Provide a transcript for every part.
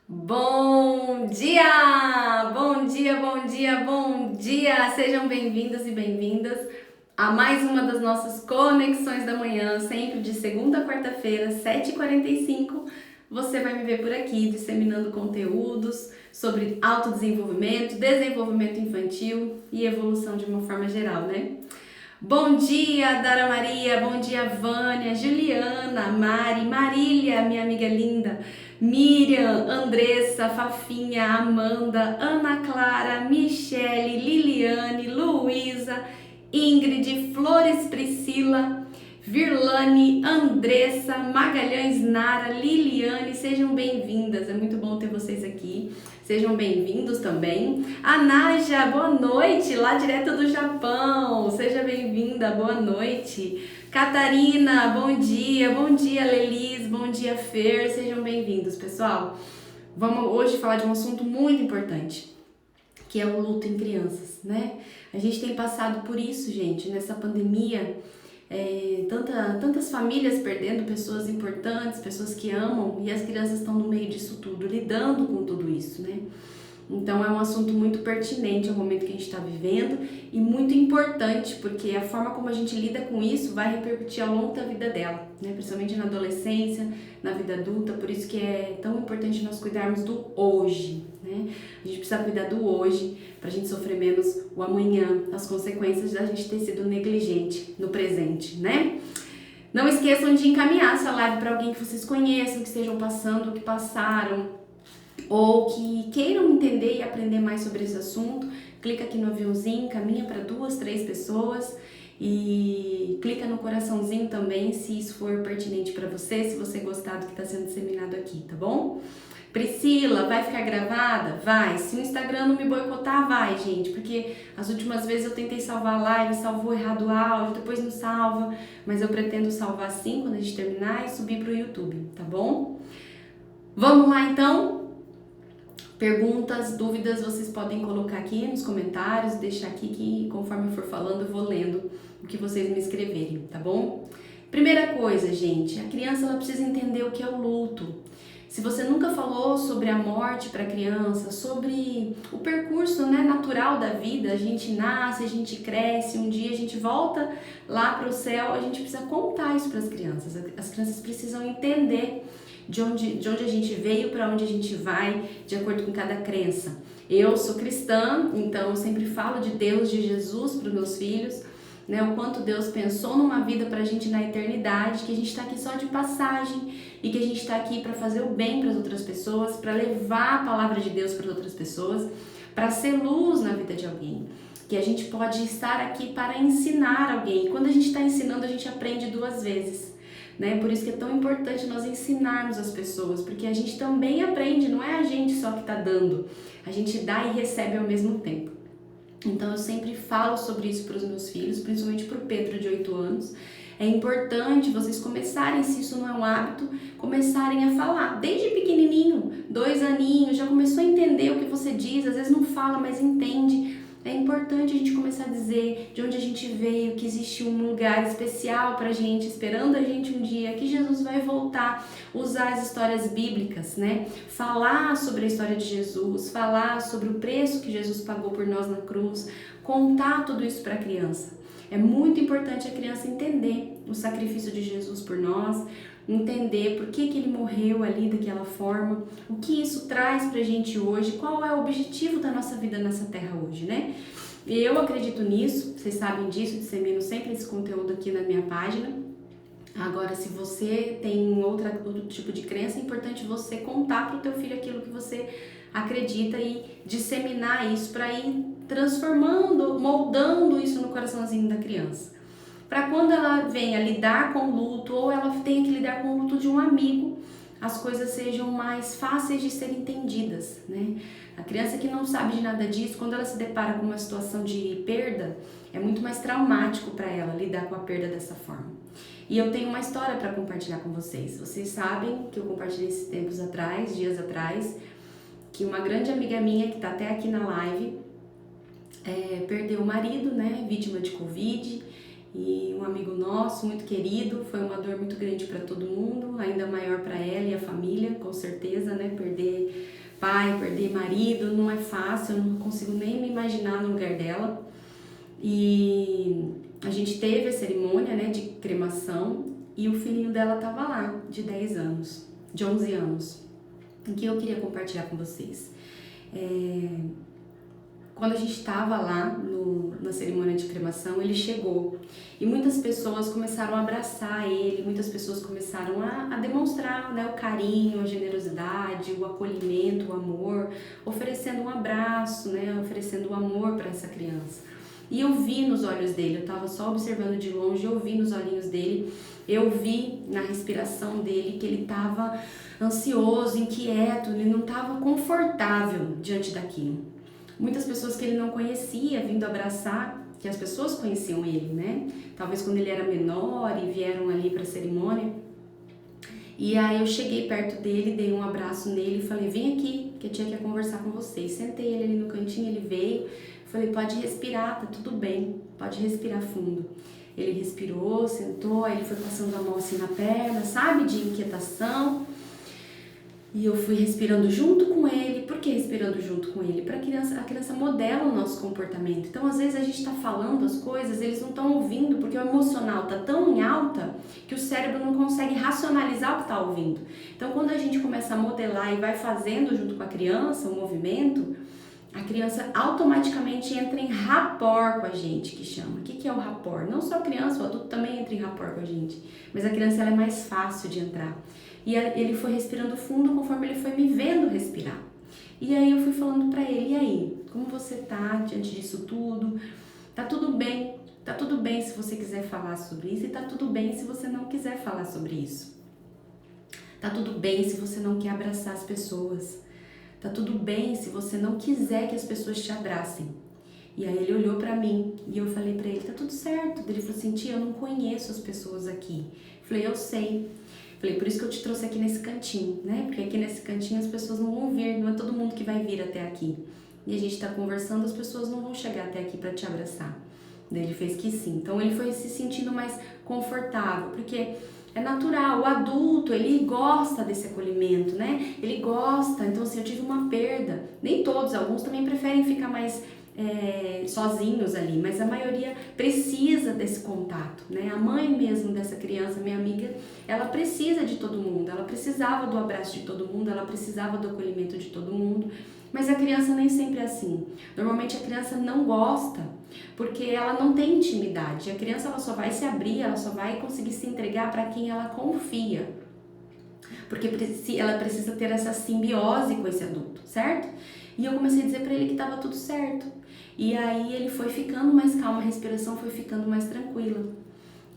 Bom dia! Bom dia, bom dia, bom dia! Sejam bem-vindos e bem-vindas a mais uma das nossas conexões da manhã, sempre de segunda a quarta-feira, 7h45. Você vai me ver por aqui disseminando conteúdos sobre autodesenvolvimento, desenvolvimento infantil e evolução de uma forma geral, né? Bom dia, Dara Maria, bom dia, Vânia, Juliana, Mari, Marília, minha amiga linda, Miriam, Andressa, Fafinha, Amanda, Ana Clara, Michele, Liliane, Luísa, Ingrid, Flores Priscila, Virlane, Andressa, Magalhães, Nara, Liliane, sejam bem-vindas, é muito bom ter vocês aqui. Sejam bem-vindos também. A Naja, boa noite, lá direto do Japão. Seja bem-vinda, boa noite. Catarina, bom dia, Lelis, bom dia, Fer. Sejam bem-vindos, pessoal. Vamos hoje falar de um assunto muito importante, que é o luto em crianças, né? A gente tem passado por isso, gente, nessa pandemia. Tantas famílias perdendo pessoas importantes, pessoas que amam, e as crianças estão no meio disso tudo, lidando com tudo isso, né? Então é um assunto muito pertinente ao momento que a gente está vivendo e muito importante, porque a forma como a gente lida com isso vai repercutir ao longo da vida dela, né? Principalmente na adolescência, na vida adulta, por isso que é tão importante nós cuidarmos do hoje, né? A gente precisa cuidar do hoje para a gente sofrer menos o amanhã, as consequências da gente ter sido negligente no presente, né? Não esqueçam de encaminhar essa live para alguém que vocês conheçam, que estejam passando, que passaram, ou que queiram entender e aprender mais sobre esse assunto. Clica aqui no aviãozinho, caminha para 2, 3 pessoas e clica no coraçãozinho também se isso for pertinente para você, se você gostar do que está sendo disseminado aqui, tá bom? Priscila, vai ficar gravada? Vai. Se o Instagram não me boicotar, vai, gente, porque as últimas vezes eu tentei salvar a live, salvou errado o áudio, depois não salva, mas eu pretendo salvar sim quando a gente terminar e subir pro YouTube, tá bom? Vamos lá então? Perguntas, dúvidas, vocês podem colocar aqui nos comentários, deixar aqui que conforme eu for falando eu vou lendo o que vocês me escreverem, tá bom? Primeira coisa, gente, a criança ela precisa entender o que é o luto. Se você nunca falou sobre a morte para a criança, sobre o percurso, né, natural da vida, a gente nasce, a gente cresce, um dia a gente volta lá para o céu, a gente precisa contar isso para as crianças. As crianças precisam entender de onde a gente veio, para onde a gente vai, de acordo com cada crença. Eu sou cristã, então eu sempre falo de Deus, de Jesus para os meus filhos, né? O quanto Deus pensou numa vida pra gente na eternidade, que a gente tá aqui só de passagem e que a gente tá aqui para fazer o bem para as outras pessoas, para levar a palavra de Deus para outras pessoas, para ser luz na vida de alguém. Que a gente pode estar aqui para ensinar alguém. E quando a gente está ensinando, a gente aprende 2 vezes. Né? Por isso que é tão importante nós ensinarmos as pessoas, porque a gente também aprende, não é a gente só que está dando, a gente dá e recebe ao mesmo tempo. Então eu sempre falo sobre isso para os meus filhos, principalmente para o Pedro de 8 anos. É importante vocês começarem, se isso não é um hábito, começarem a falar. Desde pequenininho, 2 aninhos, já começou a entender o que você diz, às vezes não fala, mas entende. É importante a gente começar a dizer de onde a gente veio, que existe um lugar especial pra gente, esperando a gente um dia, que Jesus vai voltar, usar as histórias bíblicas, né? Falar sobre a história de Jesus, falar sobre o preço que Jesus pagou por nós na cruz, contar tudo isso para a criança. É muito importante a criança entender o sacrifício de Jesus por nós, entender por que ele morreu ali daquela forma, o que isso traz pra gente hoje, qual é o objetivo da nossa vida nessa terra hoje, né? E eu acredito nisso, vocês sabem disso, dissemino sempre esse conteúdo aqui na minha página. Agora, se você tem outro tipo de crença, é importante você contar pro teu filho aquilo que você acredita e disseminar isso para ir transformando, moldando isso no coraçãozinho da criança. Para quando ela venha lidar com o luto ou ela tenha que lidar com o luto de um amigo, as coisas sejam mais fáceis de serem entendidas, né? A criança que não sabe de nada disso, quando ela se depara com uma situação de perda, é muito mais traumático para ela lidar com a perda dessa forma. E eu tenho uma história para compartilhar com vocês. Vocês sabem que eu compartilhei esses dias atrás, que uma grande amiga minha, que está até aqui na live, perdeu o marido, né, vítima de Covid, e um amigo nosso, muito querido. Foi uma dor muito grande para todo mundo, ainda maior para ela e a família, com certeza, né? Perder pai, perder marido, não é fácil, eu não consigo nem me imaginar no lugar dela. E a gente teve a cerimônia, né, de cremação, e o filhinho dela tava lá, de 10 anos, de 11 anos, o que eu queria compartilhar com vocês. Quando a gente estava lá na cerimônia de cremação, ele chegou e muitas pessoas começaram a abraçar ele, muitas pessoas começaram a demonstrar, né, o carinho, a generosidade, o acolhimento, o amor, oferecendo um abraço, né, oferecendo o amor para essa criança. E eu vi nos olhos dele, eu estava só observando de longe, eu vi nos olhinhos dele, eu vi na respiração dele que ele estava ansioso, inquieto, ele não estava confortável diante daquilo. Muitas pessoas que ele não conhecia vindo abraçar, que as pessoas conheciam ele, né? Talvez quando ele era menor e vieram ali para a cerimônia. E aí eu cheguei perto dele, dei um abraço nele e falei, vem aqui, que eu tinha que conversar com você. E sentei ele ali no cantinho, ele veio, falei, pode respirar, tá tudo bem, pode respirar fundo. Ele respirou, sentou, aí ele foi passando a mão assim na perna, sabe, de inquietação. E eu fui respirando junto com ele. Por que respirando junto com ele? Para a criança modela o nosso comportamento. Então, às vezes, a gente está falando as coisas, eles não estão ouvindo, porque o emocional está tão em alta que o cérebro não consegue racionalizar o que está ouvindo. Então, quando a gente começa a modelar e vai fazendo junto com a criança o movimento, a criança automaticamente entra em rapport com a gente, que chama. O que é o rapport? Não só a criança, o adulto também entra em rapport com a gente, mas a criança ela é mais fácil de entrar. E ele foi respirando fundo conforme ele foi me vendo respirar. E aí eu fui falando pra ele, e aí, como você tá diante disso tudo? Tá tudo bem se você quiser falar sobre isso e tá tudo bem se você não quiser falar sobre isso. Tá tudo bem se você não quer abraçar as pessoas. Tá tudo bem se você não quiser que as pessoas te abracem. E aí ele olhou pra mim e eu falei pra ele, tá tudo certo. Ele falou assim, tia, eu não conheço as pessoas aqui. Eu falei, eu sei. Falei, por isso que eu te trouxe aqui nesse cantinho, né? Porque aqui nesse cantinho as pessoas não vão vir, não é todo mundo que vai vir até aqui. E a gente tá conversando, as pessoas não vão chegar até aqui pra te abraçar. Daí ele fez que sim. Então ele foi se sentindo mais confortável, porque é natural, o adulto, ele gosta desse acolhimento, né? Ele gosta, então assim, eu tive uma perda. Nem todos, alguns também preferem ficar mais sozinhos ali, mas a maioria precisa desse contato, né? A mãe mesmo dessa criança, minha amiga, ela precisa de todo mundo, ela precisava do abraço de todo mundo, ela precisava do acolhimento de todo mundo, mas a criança nem sempre é assim. Normalmente a criança não gosta, porque ela não tem intimidade. A criança ela só vai se abrir, ela só vai conseguir se entregar para quem ela confia, porque ela precisa ter essa simbiose com esse adulto, certo? E eu comecei a dizer para ele que estava tudo certo. E aí ele foi ficando mais calmo, a respiração foi ficando mais tranquila.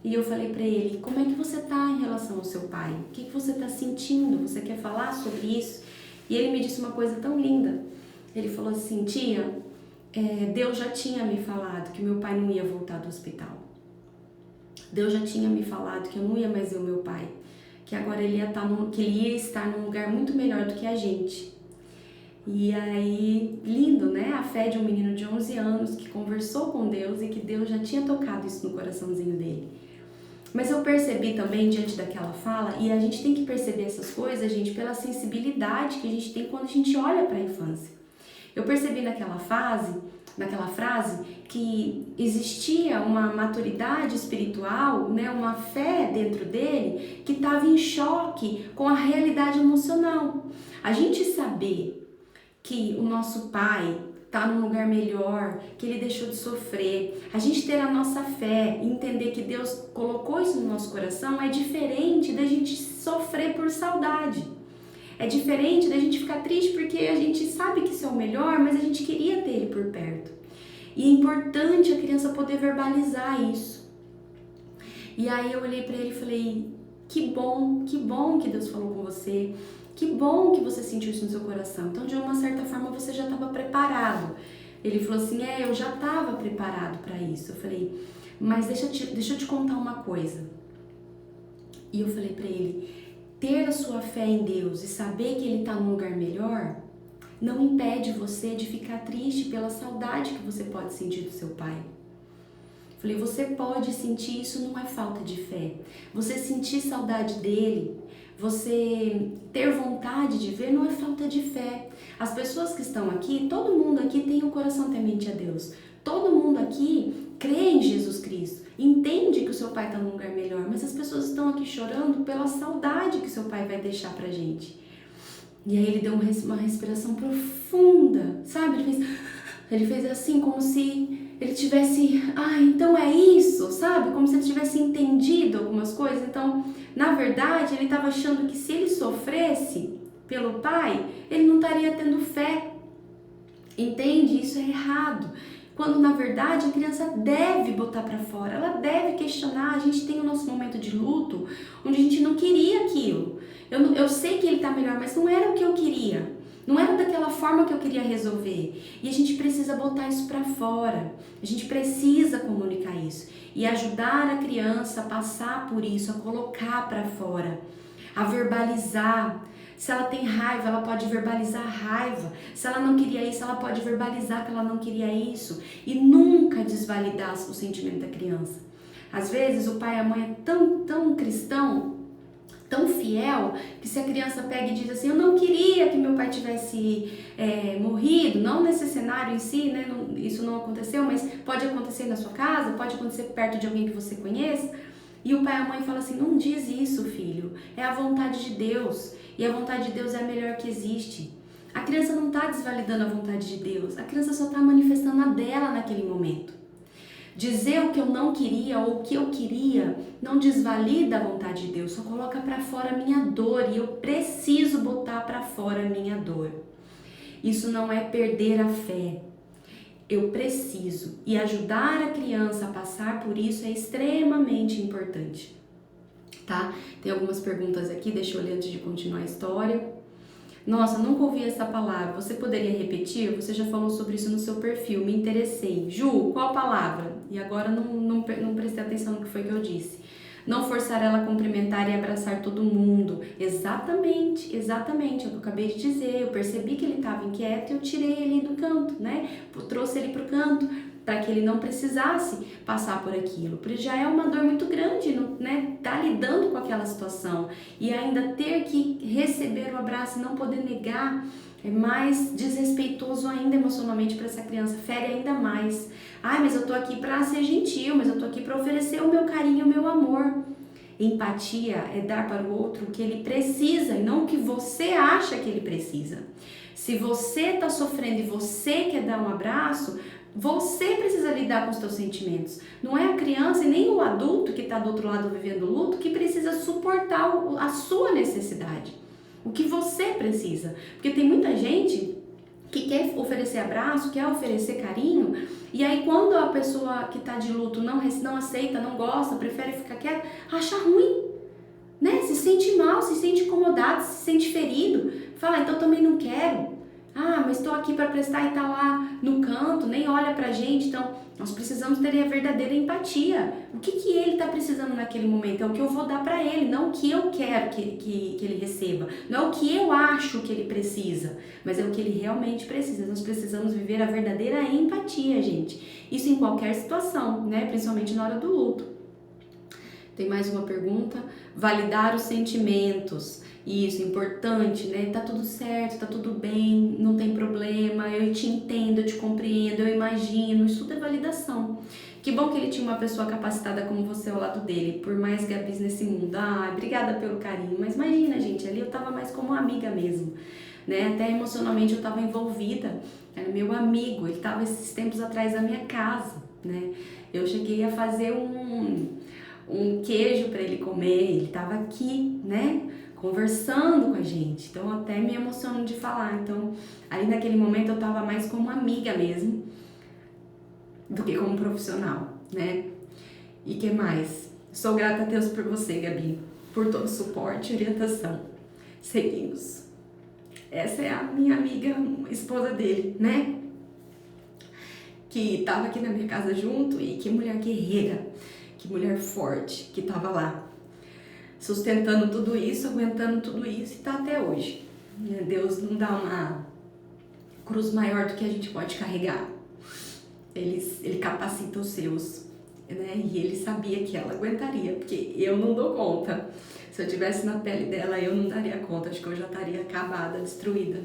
E eu falei para ele, como é que você tá em relação ao seu pai? O que você tá sentindo? Você quer falar sobre isso? E ele me disse uma coisa tão linda. Ele falou assim, tia, Deus já tinha me falado que meu pai não ia voltar do hospital. Deus já tinha me falado que eu não ia mais ver o meu pai. Que agora ele ia estar num lugar muito melhor do que a gente. E aí, lindo, né? A fé de um menino de 11 anos que conversou com Deus e que Deus já tinha tocado isso no coraçãozinho dele. Mas eu percebi também, diante daquela fala, e a gente tem que perceber essas coisas, gente, pela sensibilidade que a gente tem quando a gente olha para a infância. Eu percebi naquela frase, que existia uma maturidade espiritual, né, uma fé dentro dele que estava em choque com a realidade emocional. A gente saber que o nosso pai está num lugar melhor, que ele deixou de sofrer, a gente ter a nossa fé e entender que Deus colocou isso no nosso coração é diferente da gente sofrer por saudade. É diferente da gente ficar triste porque a gente sabe que isso é o melhor, mas a gente queria ter ele por perto. E é importante a criança poder verbalizar isso. E aí eu olhei para ele e falei, que bom que Deus falou com você. Que bom que você sentiu isso no seu coração. Então, de uma certa forma, você já estava preparado. Ele falou assim, eu já estava preparado para isso. Eu falei, mas deixa eu te contar uma coisa. E eu falei para ele, ter a sua fé em Deus e saber que Ele está num lugar melhor, não impede você de ficar triste pela saudade que você pode sentir do seu pai. Falei, você pode sentir, isso não é falta de fé. Você sentir saudade dele, você ter vontade de ver, não é falta de fé. As pessoas que estão aqui, todo mundo aqui tem um coração temente a Deus. Todo mundo aqui crê em Jesus Cristo, entende que o seu pai está num lugar melhor, mas as pessoas estão aqui chorando pela saudade que o seu pai vai deixar pra gente. E aí ele deu uma respiração profunda, sabe? Ele fez assim, como se ele tivesse, então é isso, sabe? Como se ele tivesse entendido algumas coisas. Então, na verdade, ele estava achando que se ele sofresse pelo pai, ele não estaria tendo fé. Entende? Isso é errado. Quando, na verdade, a criança deve botar pra fora, ela deve questionar. A gente tem o nosso momento de luto, onde a gente não queria aquilo. Eu sei que ele tá melhor, mas não era o que eu queria. Não era daquela forma que eu queria resolver. E a gente precisa botar isso pra fora. A gente precisa comunicar isso. E ajudar a criança a passar por isso, a colocar pra fora, a verbalizar. Se ela tem raiva, ela pode verbalizar a raiva. Se ela não queria isso, ela pode verbalizar que ela não queria isso. E nunca desvalidar o sentimento da criança. Às vezes o pai e a mãe é tão cristão, tão fiel, que se a criança pega e diz assim, eu não queria que meu pai tivesse morrido, não nesse cenário em si, né? Isso não aconteceu, mas pode acontecer na sua casa, pode acontecer perto de alguém que você conheça. E o pai e a mãe falam assim, não diz isso, filho, é a vontade de Deus. E a vontade de Deus é a melhor que existe. A criança não está desvalidando a vontade de Deus, a criança só está manifestando a dela naquele momento. Dizer o que eu não queria ou o que eu queria não desvalida a vontade de Deus, só coloca para fora a minha dor e eu preciso botar para fora a minha dor. Isso não é perder a fé. Eu preciso. E ajudar a criança a passar por isso é extremamente importante. Tá? Tem algumas perguntas aqui, deixa eu ler antes de continuar a história. Nossa, nunca ouvi essa palavra, você poderia repetir? Você já falou sobre isso no seu perfil, me interessei. Ju, qual palavra? E agora não prestei atenção no que foi que eu disse. Não forçar ela a cumprimentar e abraçar todo mundo. Exatamente, é o que eu acabei de dizer. Eu percebi que ele estava inquieto e eu tirei ele do canto, né? Trouxe ele pro canto, para que ele não precisasse passar por aquilo. Porque já é uma dor muito grande, né? Tá lidando com aquela situação. E ainda ter que receber o abraço e não poder negar é mais desrespeitoso ainda emocionalmente para essa criança, fere ainda mais. Mas eu tô aqui para ser gentil, mas eu tô aqui para oferecer o meu carinho, o meu amor. Empatia é dar para o outro o que ele precisa e não o que você acha que ele precisa. Se você tá sofrendo e você quer dar um abraço, você precisa lidar com os seus sentimentos. Não é a criança e nem o adulto que está do outro lado vivendo o luto que precisa suportar a sua necessidade. O que você precisa. Porque tem muita gente que quer oferecer abraço, quer oferecer carinho, e aí quando a pessoa que está de luto não aceita, não gosta, prefere ficar quieta, acha ruim, né? Se sente mal, se sente incomodado, se sente ferido. Fala, então também não quero. Mas estou aqui para prestar e tá lá no canto, nem olha pra gente. Então, nós precisamos ter a verdadeira empatia. O que ele está precisando naquele momento? É o que eu vou dar para ele, não o que eu quero que ele receba. Não é o que eu acho que ele precisa, mas é o que ele realmente precisa. Nós precisamos viver a verdadeira empatia, gente. Isso em qualquer situação, né? Principalmente na hora do luto. Tem mais uma pergunta. Validar os sentimentos. Isso, importante, né? Tá tudo certo, tá tudo bem, não tem problema, eu te entendo, eu te compreendo, eu imagino, isso tudo é validação. Que bom que ele tinha uma pessoa capacitada como você ao lado dele, por mais Gabis nesse mundo. Obrigada pelo carinho, mas imagina, gente, ali eu tava mais como amiga mesmo, né? Até emocionalmente eu tava envolvida, era meu amigo, ele tava esses tempos atrás da minha casa, né? Eu cheguei a fazer um queijo para ele comer, ele tava aqui, né? Conversando com a gente, então até me emociono de falar. Então, ali naquele momento eu tava mais como amiga mesmo do que como profissional, né? E que mais? Sou grata a Deus por você, Gabi, por todo o suporte e orientação. Seguimos. Essa é a minha amiga, esposa dele, né? Que tava aqui na minha casa junto, e que mulher guerreira, que mulher forte que tava lá, sustentando tudo isso, aguentando tudo isso e tá até hoje. Deus não dá uma cruz maior do que a gente pode carregar. Ele capacita os seus né? E ele sabia que ela aguentaria, porque eu não dou conta. Se eu tivesse na pele dela, eu não daria conta, acho que eu já estaria acabada, destruída.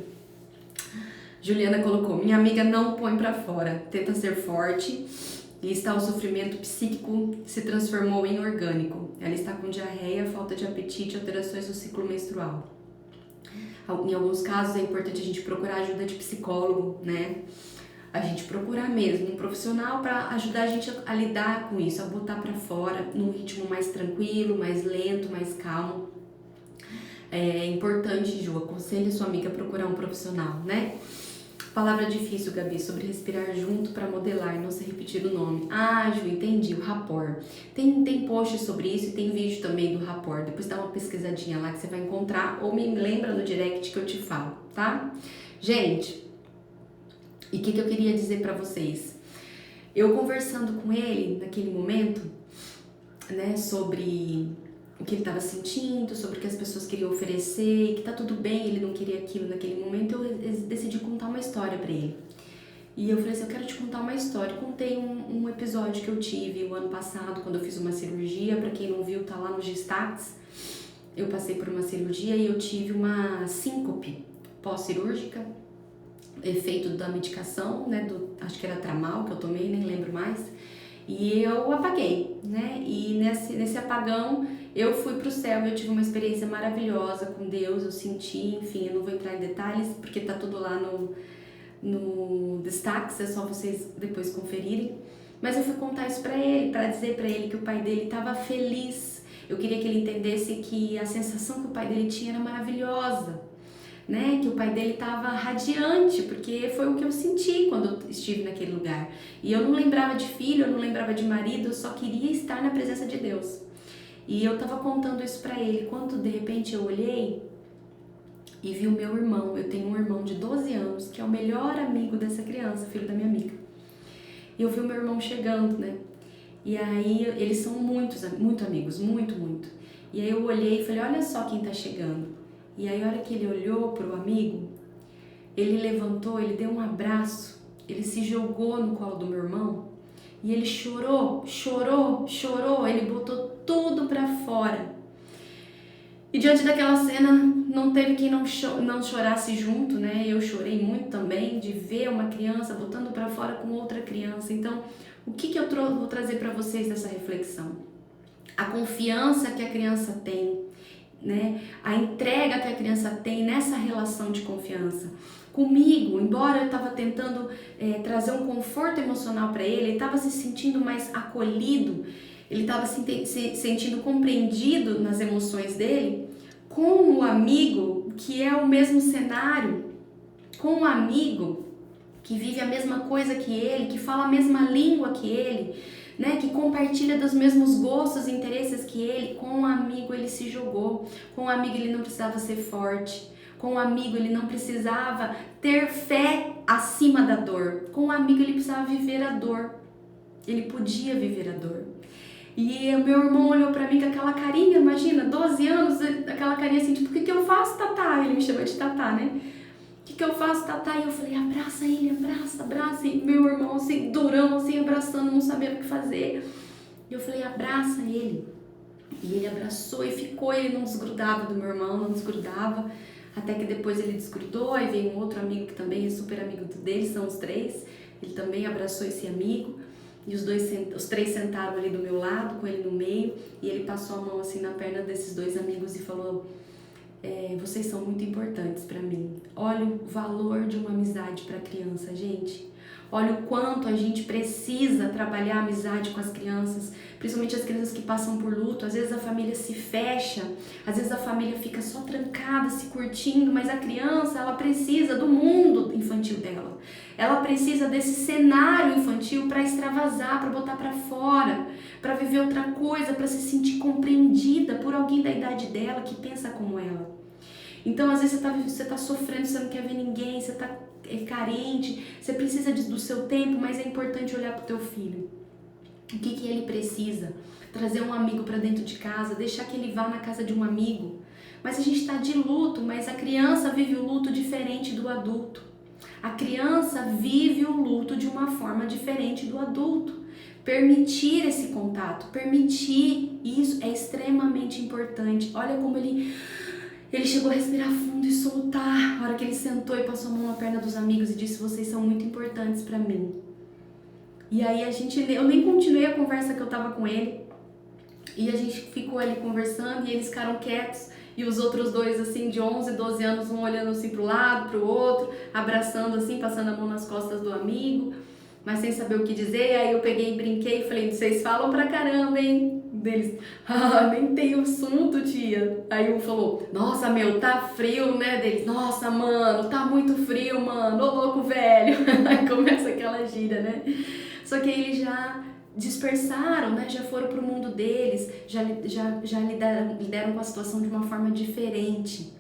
Juliana colocou: minha amiga não põe pra fora, tenta ser forte e está o sofrimento psíquico se transformou em orgânico. Ela está com diarreia, falta de apetite, alterações no ciclo menstrual. Em alguns casos é importante a gente procurar ajuda de psicólogo, né? A gente procurar mesmo um profissional para ajudar a gente a lidar com isso, a botar pra fora num ritmo mais tranquilo, mais lento, mais calmo. É importante, Ju, aconselhe a sua amiga a procurar um profissional, né? Palavra difícil, Gabi, sobre respirar junto para modelar, não se repetir o nome. Ah, Ju, entendi, o rapport. Tem post sobre isso e tem vídeo também do rapport. Depois dá uma pesquisadinha lá que você vai encontrar ou me lembra no direct que eu te falo, tá? Gente, e o que eu queria dizer para vocês? Eu conversando com ele naquele momento, né, sobre o que ele estava sentindo, sobre o que as pessoas queriam oferecer, que tá tudo bem, ele não queria aquilo naquele momento, eu decidi contar uma história pra ele. E eu falei assim, eu quero te contar uma história. Contei um episódio que eu tive o ano passado, quando eu fiz uma cirurgia. Pra quem não viu, tá lá nos destaques. Eu passei por uma cirurgia e eu tive uma síncope pós-cirúrgica, efeito da medicação, né, acho que era Tramal que eu tomei, nem lembro mais. E eu apaguei, né? E nesse apagão eu fui pro céu, eu tive uma experiência maravilhosa com Deus, eu senti, enfim, eu não vou entrar em detalhes porque tá tudo lá no destaques, é só vocês depois conferirem. Mas eu fui contar isso pra ele, pra dizer pra ele que o pai dele tava feliz. Eu queria que ele entendesse que a sensação que o pai dele tinha era maravilhosa, né? Que o pai dele estava radiante, porque foi o que eu senti quando eu estive naquele lugar. E eu não lembrava de filho, eu não lembrava de marido, eu só queria estar na presença de Deus. E eu estava contando isso para ele, quando de repente eu olhei e vi o meu irmão. Eu tenho um irmão de 12 anos, que é o melhor amigo dessa criança, filho da minha amiga. E eu vi o meu irmão chegando, né? E aí eles são muito amigos, muito. E aí eu olhei e falei, olha só quem tá chegando. E aí a hora que ele olhou pro amigo, ele levantou, ele deu um abraço, ele se jogou no colo do meu irmão e ele chorou, ele botou tudo pra fora. E diante daquela cena, não teve quem não chorasse junto, né? Eu chorei muito também de ver uma criança botando pra fora com outra criança. Então, o que eu vou trazer pra vocês dessa reflexão? A confiança que a criança tem, né? A entrega que a criança tem nessa relação de confiança. Comigo, embora eu estava tentando trazer um conforto emocional para ele estava se sentindo mais acolhido, ele estava se sentindo compreendido nas emoções dele, com o amigo que é o mesmo cenário, com o amigo que vive a mesma coisa que ele, que fala a mesma língua que ele, né, que compartilha dos mesmos gostos e interesses que ele. Com um amigo ele se jogou, com um amigo ele não precisava ser forte, com um amigo ele não precisava ter fé acima da dor, com um amigo ele precisava viver a dor, ele podia viver a dor. E o meu irmão olhou pra mim com aquela carinha, imagina, 12 anos, aquela carinha assim, tipo, o que eu faço, Tatá? Ele me chama de Tatá, né? O que eu faço, Tatá? E eu falei, abraça ele, abraça. E meu irmão assim, durão, assim, abraçando, não sabendo o que fazer. E eu falei, abraça ele. E ele abraçou e ficou, ele não desgrudava do meu irmão, não desgrudava. Até que depois ele desgrudou, aí veio um outro amigo que também é super amigo dele, são os três. Ele também abraçou esse amigo. E os três sentaram ali do meu lado, com ele no meio. E ele passou a mão assim na perna desses dois amigos e falou... vocês são muito importantes para mim. Olha o valor de uma amizade para criança, gente. Olha o quanto a gente precisa trabalhar a amizade com as crianças, principalmente as crianças que passam por luto. Às vezes a família se fecha, às vezes a família fica só trancada, se curtindo, mas a criança, ela precisa do mundo infantil dela. Ela precisa desse cenário infantil para extravasar, para botar para fora, para viver outra coisa, para se sentir compreendida por alguém da idade dela que pensa como ela. Então, às vezes você tá sofrendo, você não quer ver ninguém, você tá carente, você precisa do seu tempo, mas é importante olhar pro teu filho. O que ele precisa? Trazer um amigo para dentro de casa, deixar que ele vá na casa de um amigo. Mas a gente tá de luto, mas a criança vive o luto diferente do adulto. A criança vive o luto de uma forma diferente do adulto. Permitir esse contato, permitir isso é extremamente importante. Olha como ele chegou a respirar fundo e soltar. A hora que ele sentou e passou a mão na perna dos amigos e disse: vocês são muito importantes pra mim. E aí eu nem continuei a conversa que eu tava com ele. E a gente ficou ali conversando e eles ficaram quietos. E os outros dois, assim, de 11, 12 anos, um olhando assim pro lado, pro outro, abraçando assim, passando a mão nas costas do amigo, mas sem saber o que dizer. E aí eu peguei e brinquei e falei: vocês falam pra caramba, hein? Deles: nem tem assunto, tia. Aí um falou: nossa, meu, tá frio, né? Deles: nossa, mano, tá muito frio, mano, ô louco velho. Aí começa aquela gíria, né? Só que aí eles já dispersaram, né? Já foram pro mundo deles, já lidaram com a situação de uma forma diferente.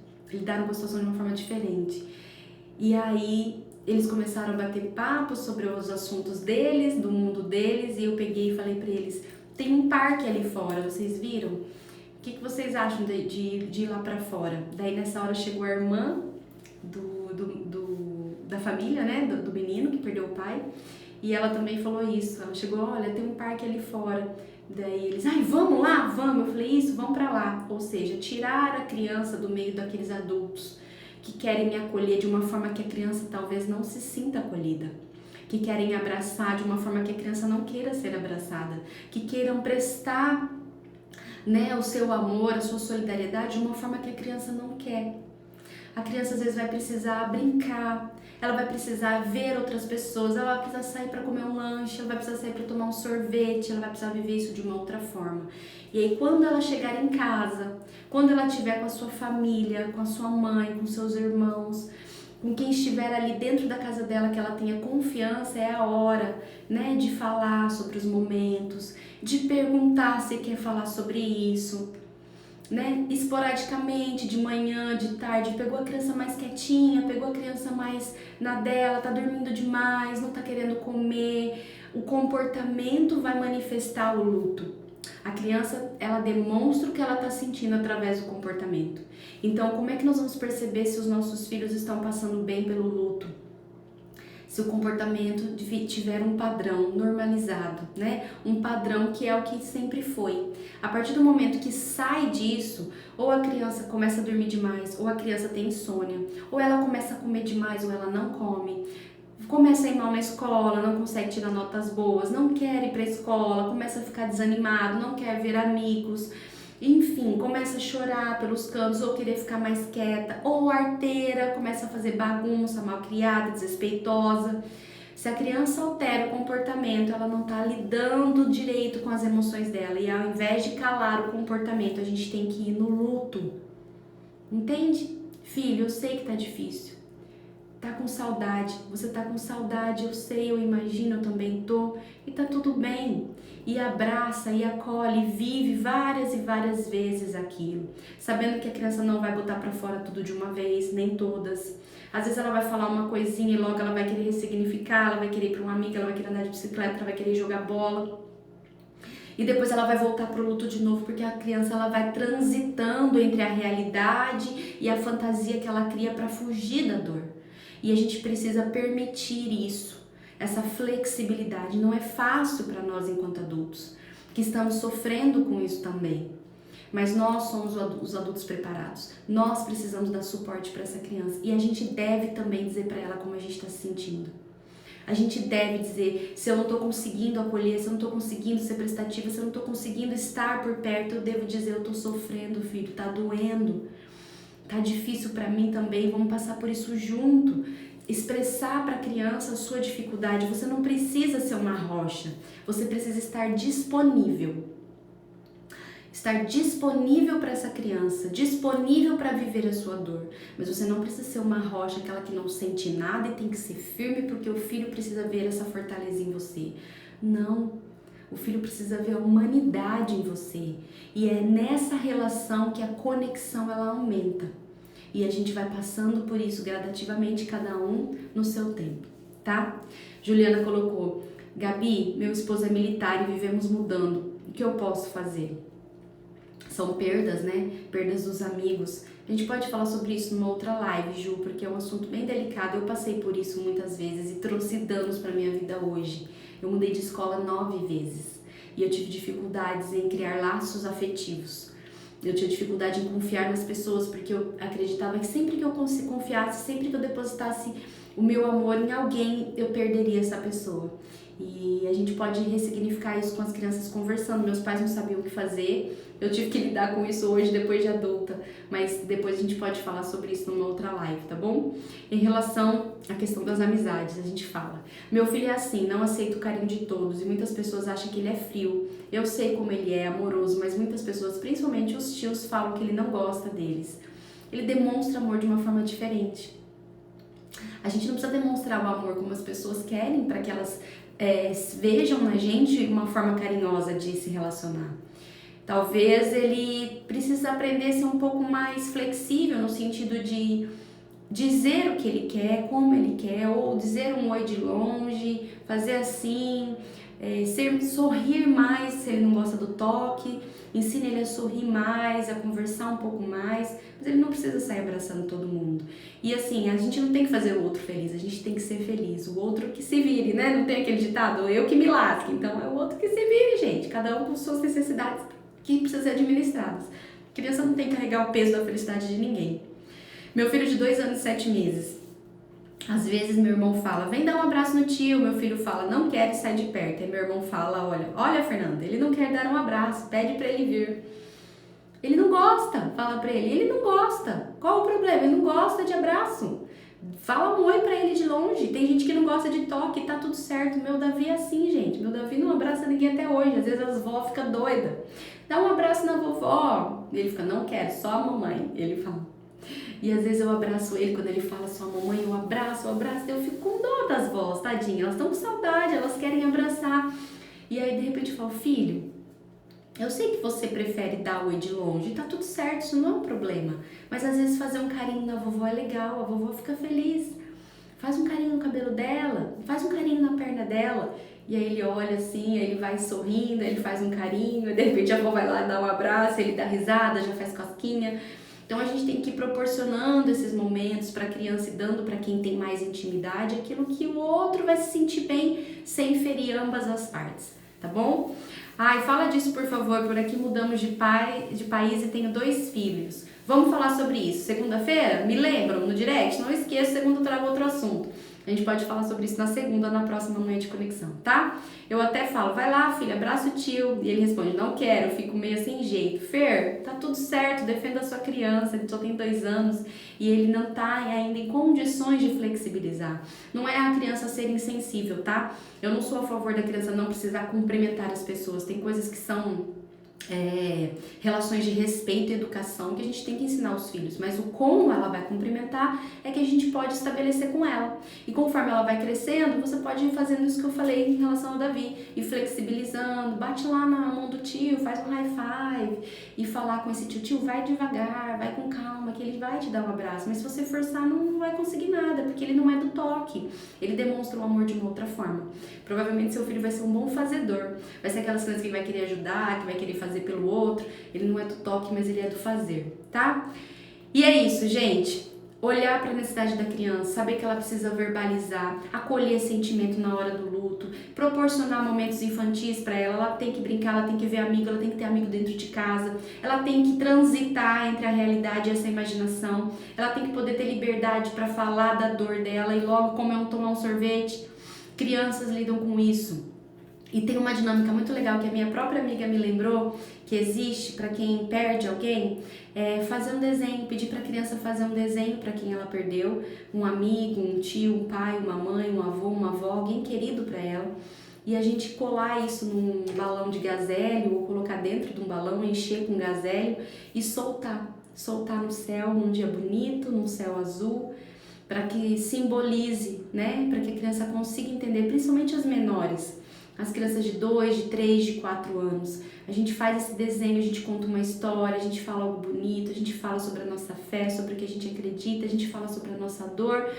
E aí eles começaram a bater papo sobre os assuntos deles, do mundo deles, e eu peguei e falei pra eles: tem um parque ali fora, vocês viram? O que vocês acham de ir lá pra fora? Daí nessa hora chegou a irmã da família, né? Do menino que perdeu o pai. E ela também falou isso, ela chegou: olha, tem um parque ali fora. Daí eles: ai, vamos lá, vamos. Eu falei: isso, vamos pra lá. Ou seja, tirar a criança do meio daqueles adultos que querem me acolher de uma forma que a criança talvez não se sinta acolhida, que querem abraçar de uma forma que a criança não queira ser abraçada, que queiram prestar, né, o seu amor, a sua solidariedade de uma forma que a criança não quer. A criança às vezes vai precisar brincar, ela vai precisar ver outras pessoas, ela vai precisar sair para comer um lanche, ela vai precisar sair para tomar um sorvete, ela vai precisar viver isso de uma outra forma. E aí quando ela chegar em casa, quando ela estiver com a sua família, com a sua mãe, com seus irmãos, com quem estiver ali dentro da casa dela, que ela tenha confiança, é a hora, né, de falar sobre os momentos, de perguntar se quer falar sobre isso, né, esporadicamente, de manhã, de tarde. Pegou a criança mais quietinha, pegou a criança mais na dela, tá dormindo demais, não tá querendo comer. O comportamento vai manifestar o luto. A criança, ela demonstra o que ela tá sentindo através do comportamento. Então, como é que nós vamos perceber se os nossos filhos estão passando bem pelo luto? Se o comportamento tiver um padrão normalizado, né? Um padrão que é o que sempre foi. A partir do momento que sai disso, ou a criança começa a dormir demais, ou a criança tem insônia, ou ela começa a comer demais, ou ela não come, começa a ir mal na escola, não consegue tirar notas boas, não quer ir para a escola, começa a ficar desanimado, não quer ver amigos, enfim, começa a chorar pelos cantos ou querer ficar mais quieta, ou arteira, começa a fazer bagunça, malcriada, desrespeitosa. Se a criança altera o comportamento, ela não está lidando direito com as emoções dela, e ao invés de calar o comportamento, a gente tem que ir no luto. Entende? Filho, eu sei que tá difícil. Tá com saudade, você tá com saudade, eu sei, eu imagino, eu também tô, e tá tudo bem. E abraça, e acolhe, e vive várias e várias vezes aquilo, sabendo que a criança não vai botar pra fora tudo de uma vez, nem todas. Às vezes ela vai falar uma coisinha e logo ela vai querer ressignificar, ela vai querer ir pra uma amiga, ela vai querer andar de bicicleta, ela vai querer jogar bola. E depois ela vai voltar pro luto de novo, porque a criança ela vai transitando entre a realidade e a fantasia que ela cria para fugir da dor. E a gente precisa permitir isso, essa flexibilidade. Não é fácil para nós enquanto adultos, que estamos sofrendo com isso também. Mas nós somos os adultos preparados. Nós precisamos dar suporte para essa criança. E a gente deve também dizer para ela como a gente está se sentindo. A gente deve dizer: se eu não estou conseguindo acolher, se eu não estou conseguindo ser prestativa, se eu não estou conseguindo estar por perto, eu devo dizer: eu estou sofrendo, filho, tá doendo, tá difícil para mim também, vamos passar por isso junto. Expressar para a criança a sua dificuldade. Você não precisa ser uma rocha, você precisa estar disponível. Estar disponível para essa criança, disponível para viver a sua dor. Mas você não precisa ser uma rocha, aquela que não sente nada e tem que ser firme porque o filho precisa ver essa fortaleza em você. Não, o filho precisa ver a humanidade em você. E é nessa relação que a conexão ela aumenta. E a gente vai passando por isso gradativamente, cada um no seu tempo, tá? Juliana colocou: Gabi, meu esposo é militar e vivemos mudando. O que eu posso fazer? São perdas, né? Perdas dos amigos. A gente pode falar sobre isso numa outra live, Ju, porque é um assunto bem delicado. Eu passei por isso muitas vezes e trouxe danos para minha vida hoje. Eu mudei de escola 9 vezes e eu tive dificuldades em criar laços afetivos. Eu tinha dificuldade em confiar nas pessoas porque eu acreditava que sempre que eu confiasse, sempre que eu depositasse o meu amor em alguém, eu perderia essa pessoa. E a gente pode ressignificar isso com as crianças conversando. Meus pais não sabiam o que fazer, eu tive que lidar com isso hoje depois de adulta, mas depois a gente pode falar sobre isso numa outra live, tá bom? Em relação à questão das amizades, a gente fala: meu filho é assim, não aceita o carinho de todos e muitas pessoas acham que ele é frio. Eu sei como ele é amoroso, mas muitas pessoas, principalmente os tios, falam que ele não gosta deles. Ele demonstra amor de uma forma diferente. A gente não precisa demonstrar o amor como as pessoas querem para que elas vejam na gente uma forma carinhosa de se relacionar. Talvez ele precise aprender a ser um pouco mais flexível no sentido de dizer o que ele quer, como ele quer, ou dizer um oi de longe, fazer assim, sorrir mais se ele não gosta do toque, ensine ele a sorrir mais, a conversar um pouco mais, mas ele não precisa sair abraçando todo mundo. E assim, a gente não tem que fazer o outro feliz, a gente tem que ser feliz, o outro que se vire, né? Não tem aquele ditado, eu que me lasque, então é o outro que se vire, gente, cada um com suas necessidades que precisam ser administradas. A criança não tem que carregar o peso da felicidade de ninguém. Meu filho de 2 anos e 7 meses, às vezes meu irmão fala, vem dar um abraço no tio, meu filho fala, não quer e sai de perto. Aí meu irmão fala, olha Fernanda, ele não quer dar um abraço, pede pra ele vir. Ele não gosta, fala pra ele não gosta. Qual o problema? Ele não gosta de abraço. Fala um oi pra ele de longe. Tem gente que não gosta de toque, tá tudo certo. Meu Davi é assim, gente. Meu Davi não abraça ninguém até hoje. Às vezes as vó ficam doidas. Dá um abraço na vovó. Ele fica, não quero, só a mamãe. Ele fala. E às vezes eu abraço ele, quando ele fala só a mamãe, eu abraço, eu fico com dó das vós, tadinha. Elas estão com saudade, elas querem abraçar. E aí de repente eu falo, filho, eu sei que você prefere dar oi de longe, tá tudo certo, isso não é um problema. Mas às vezes fazer um carinho na vovó é legal, a vovó fica feliz. Faz um carinho no cabelo dela, faz um carinho na perna dela. E aí ele olha assim, aí ele vai sorrindo, aí ele faz um carinho, e de repente a vovó vai lá dar um abraço, ele dá risada, já faz cosquinha. Então a gente tem que ir proporcionando esses momentos para a criança e dando para quem tem mais intimidade aquilo que o outro vai se sentir bem sem ferir ambas as partes, tá bom? Ai, fala disso por favor, por aqui mudamos de país e tenho 2 filhos. Vamos falar sobre isso. Segunda-feira, me lembram no direct? Não esqueça, segunda eu trago outro assunto. A gente pode falar sobre isso na segunda, na próxima manhã de conexão, tá? Eu até falo, vai lá, filha, abraça o tio. E ele responde, não quero, eu fico meio sem jeito. Fer, tá tudo certo, defenda a sua criança, ele só tem 2 anos e ele não tá ainda em condições de flexibilizar. Não é a criança ser insensível, tá? Eu não sou a favor da criança não precisar cumprimentar as pessoas. Tem coisas que são relações de respeito e educação que a gente tem que ensinar aos filhos, mas o como ela vai cumprimentar é que a gente pode estabelecer com ela. E conforme ela vai crescendo, você pode ir fazendo isso que eu falei em relação ao Davi, e flexibilizando, bate lá na mão do tio, faz um high five e falar com esse tio, vai devagar, vai com calma, que ele vai te dar um abraço, mas se você forçar não vai conseguir nada, porque ele não é do toque, ele demonstra o amor de uma outra forma. Provavelmente seu filho vai ser um bom fazedor, vai ser aquelas crianças que vai querer ajudar, que vai querer fazer pelo outro, ele não é do toque, mas ele é do fazer, tá? E é isso, gente. Olhar para a necessidade da criança, saber que ela precisa verbalizar, acolher sentimento na hora do luto, proporcionar momentos infantis para ela. Ela tem que brincar, ela tem que ver amigo, ela tem que ter amigo dentro de casa, ela tem que transitar entre a realidade e essa imaginação, ela tem que poder ter liberdade para falar da dor dela e logo tomar um sorvete. Crianças lidam com isso. E tem uma dinâmica muito legal que a minha própria amiga me lembrou, que existe para quem perde alguém, fazer um desenho, pedir para a criança fazer um desenho para quem ela perdeu, um amigo, um tio, um pai, uma mãe, um avô, uma avó, alguém querido para ela, e a gente colar isso num balão de gazélio ou colocar dentro de um balão, encher com gazélio e soltar no céu, num dia bonito, num céu azul, para que simbolize, né, para que a criança consiga entender, principalmente as menores. As crianças de 2, de 3, de 4 anos. A gente faz esse desenho, a gente conta uma história, a gente fala algo bonito, a gente fala sobre a nossa fé, sobre o que a gente acredita, a gente fala sobre a nossa dor,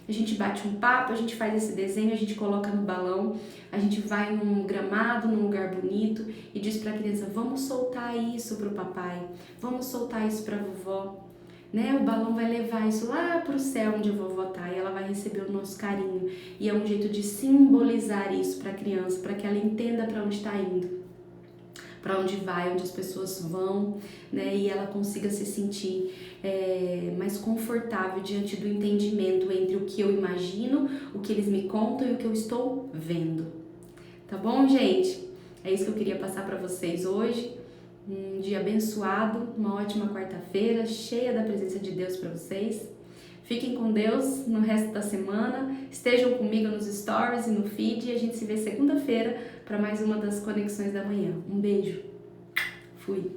a gente bate um papo, a gente faz esse desenho, a gente coloca no balão, a gente vai num gramado, num lugar bonito e diz pra criança, vamos soltar isso pro papai, vamos soltar isso pra vovó. né? O balão vai levar isso lá para o céu onde a vovó tá e ela vai receber o nosso carinho. E é um jeito de simbolizar isso para a criança, para que ela entenda para onde está indo, para onde vai, onde as pessoas vão, né? E ela consiga se sentir mais confortável diante do entendimento entre o que eu imagino, o que eles me contam e o que eu estou vendo. Tá bom, gente? É isso que eu queria passar para vocês hoje. Um dia abençoado, uma ótima quarta-feira, cheia da presença de Deus para vocês. Fiquem com Deus no resto da semana. Estejam comigo nos stories e no feed. E a gente se vê segunda-feira para mais uma das Conexões da Manhã. Um beijo. Fui.